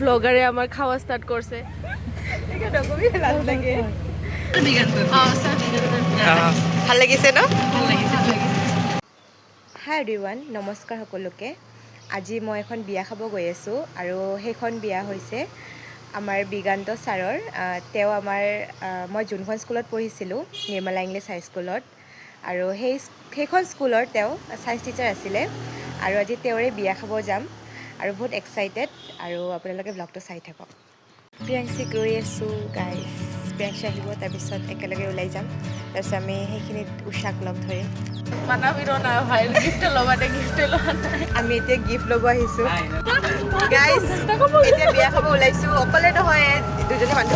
ব্লগাৰে আমাৰ খাওয়া স্টাৰ্ট কৰছে ভাল লাগিছে ন হাই এভৰিৱান নমস্কাৰ সকলোকে আজি মই এখন বিয়া খাব গৈ আছোঁ আৰু সেইখন বিয়া হৈছে আমাৰ বিগান্ত ছাৰৰ তেওঁ আমাৰ মই যোনখন স্কুলত পঢ়িছিলোঁ নিৰ্মলা ইংলিছ হাইস্কুলত আৰু সেইখন স্কুলৰ তেওঁ ছায়েন্স টিচাৰ আছিলে আৰু আজি তেওঁৰে বিয়া খাব যাম আৰু বহুত এক্সাইটেড আৰু আপোনালোকে ব্লগটো চাই থাকক প্ৰিয়াংশীক ৰৈ আছোঁ গাইজ প্ৰিয়াংশী আহিব তাৰপিছত একেলগে ওলাই যাম তাৰপিছত আমি সেইখিনিত উষাক লগ ধৰিম আমি এতিয়া গিফ্ট ল'ব আহিছোঁ গাইজ এতিয়া বিয়া খাব ওলাইছোঁ অকলে নহয় দুজনী মানুহ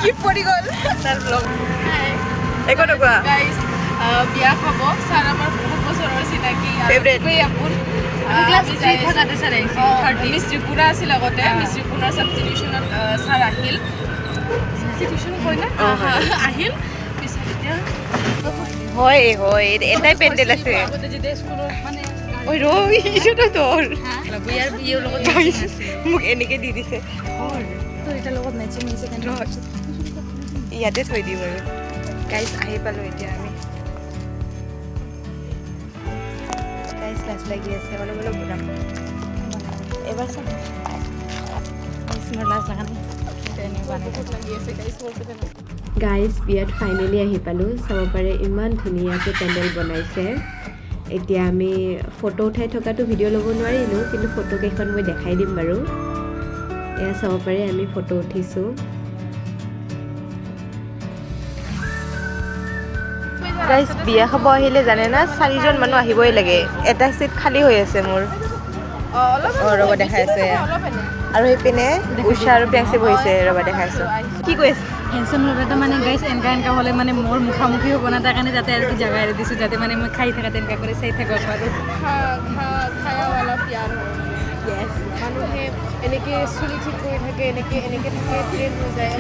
গিফ্ট পৰি গ'ল তাৰ ব্লগ একো নকোৱা বিয়া খাব ছাৰ আমাৰ বহুত বছৰৰ চিনাকি ফেভৰেট মিছ ত্ৰিপুৰা আছিল আগতে মিছ ত্ৰিপুৰাৰ ছাবষ্টিটিউশ্যনত ছাৰ আহিল আহিল পিছত এতিয়া হয় হয় এটাই পেণ্ডেল আছে আগতে যেতিয়া স্কুলৰ মানে ঐ ৰৈ ইটোতো তোৰ বিয়াৰ বিয়াৰ লগত মোক এনেকৈ দি দিছে এটাৰ লগত মেচিং হৈছে ইয়াতে থৈ দিম আৰু গাইজ আহি পালোঁ এতিয়া আমি গাইজ লাজ লাগি আছে অলপ অলপ বনাম এবাৰ চাম লাজ লগা নাই গাইজ বিয়াত ফাইনেলি আহি পালোঁ চাব পাৰে ইমান ধুনীয়াকৈ পেণ্ডেল বনাইছে এতিয়া আমি ফটো উঠাই থকাটো ভিডিঅ' ল'ব নোৱাৰিলোঁ কিন্তু ফটোকেইখন মই দেখাই দিম বাৰু এয়া চাব পাৰে আমি ফটো উঠিছোঁ গাইজ বিয়া খাব আহিলে জানে না 4জন মানুহ আহিবই লাগে এটা চিট খালী হৈ আছে মোৰ ৰ'ব দেখাই আছে আৰু সেইপিনে উষা আৰু প্ৰিয়াংশী বহিছে ৰ'বা দেখাইছোঁ কি কৈ আছে হেণ্ডচাম লগতে মানে গাইজ এনেকা হ'লে মানে মোৰ মুখামুখি হ'ব না তাৰ কাৰণে যাতে আৰু কি জেগা এৰি দিছোঁ যাতে মানে মই খাই থাকা তেনেকুৱা কৰি চাই থাকক আৰু খায়াৱালা প্যাৰ য়েছ মানুহে এনেকৈ চুলি ঠিক কৰি থাকে এনেকৈ থাকে ট্ৰেইন হৈ যায়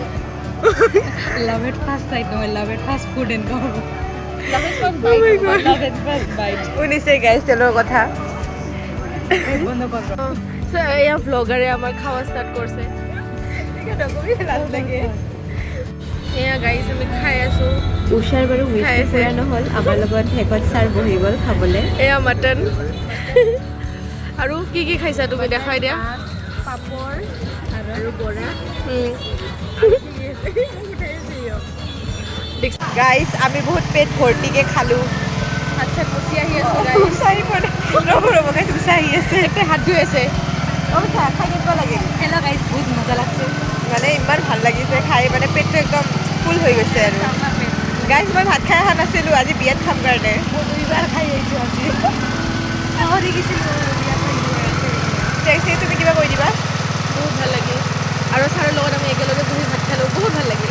লাভ এট ফাৰ্ষ্ট চাইট নহয় লাভ এট ফাৰ্ষ্ট ফুড এনেকুৱা হ'ব শুনিছে গাইজ তেওঁলোকৰ কথা বন্ধ কৰ এয়া ব্লগাৰে আমাৰ খাওয়া স্টাৰ্ট কৰছে এয়া গাইজ আমি খাই আছো উষাৰ বাৰু পুৰা নহ'ল আমাৰ লগত হেকত ছাৰ বহি গ'ল খাবলৈ এয়া মাটন আৰু কি কি খাইছা তুমি দেখাই দিয়া পাপৰ আৰু বৰা গাইজ আমি বহুত পেট ভৰ্তিকে খালোঁ আচ্ছা গুচি আহি আছো ৰ'ব গাইজ গুচি আহি আছে হাত ধুই আছে খাই দিব লাগে হেল্ল' গাইজ বহুত মজা লাগছে মানে ইমান ভাল লাগিছে খাই মানে পেটটো একদম ফুল হৈ গৈছে আৰু গাইজ মই ভাত খাই অহা নাছিলোঁ আজি বিয়াত খাম কাৰণে দুইবাৰ খাই আহিছোঁ আজি পাহৰি গৈছিলোঁ তুমি কিবা কৈ দিবা বহুত ভাল লাগে আৰু ছাৰৰ লগত আমি একেলগে বহি ভাত খালোঁ বহুত ভাল লাগে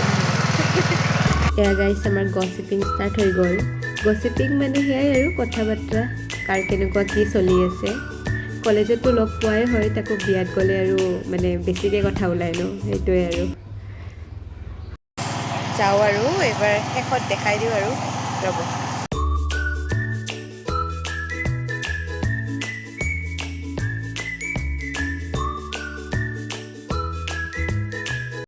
এয়া গাইজ আমাৰ গছিপিং ষ্টাৰ্ট হৈ গ'ল গছিপিং মানে সেয়াই আৰু কথা বাৰ্তা কাৰ কেনেকুৱা কি চলি আছে কলেজতো লগ পোৱাই হয় তাকো বিয়াত গ'লে আৰু মানে বেছিকৈ কথা ওলাই ন সেইটোৱে আৰু যাওঁ আৰু এইবাৰ শেষত দেখাই দিওঁ আৰু ৰ'ব